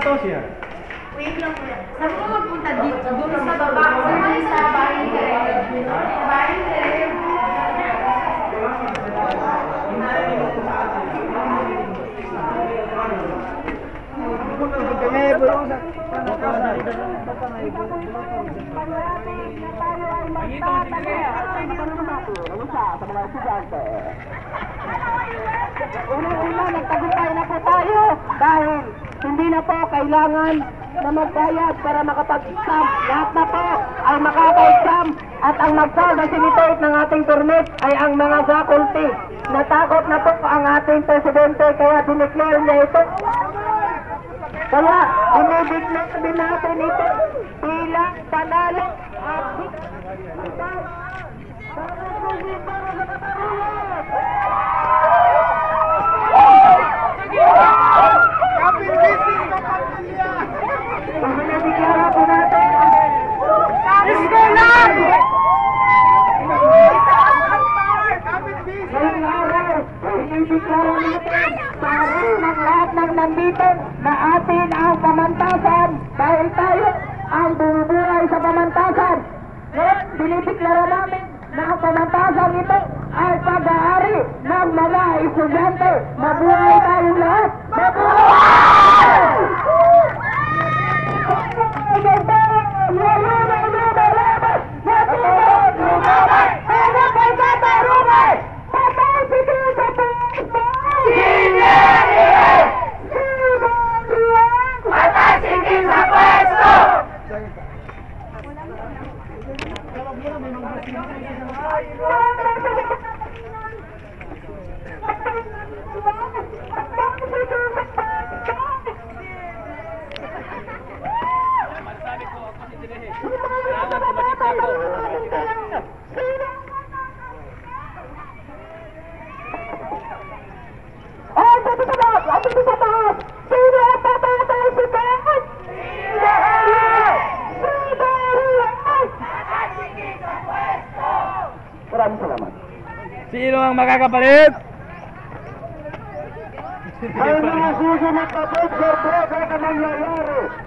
dito siya. Wait lang po yan. Sabi ko magpunta dito, doon sa baba. Sa bahay ni Tere. Bahay ni Tere. Unang-una, nagtagumpay na po tayo dahil hindi na po kailangan na magbayad para makapag-exam. Lahat na po ang makaka-exam at ang mag-facilitate ng ating permit ay ang mga faculty. Natakot na po ang ating presidente kaya dineclare niya ito. Kaya dinideclare din natin ito bilang panalo at dinideklara po natin para ng lahat ng nandito na atin ang pamantasan dahil tayo ang bumubuhay sa pamantasan. Ngayon, dinideklara namin na ang pamantasan ito ay pag-aari ng mga estudyante. Mabuhay tayong lahat! Mabuhay! Maraming salamat. Sino ang makakapalit? Ang mga susunod na pagsurpresa na mangyayari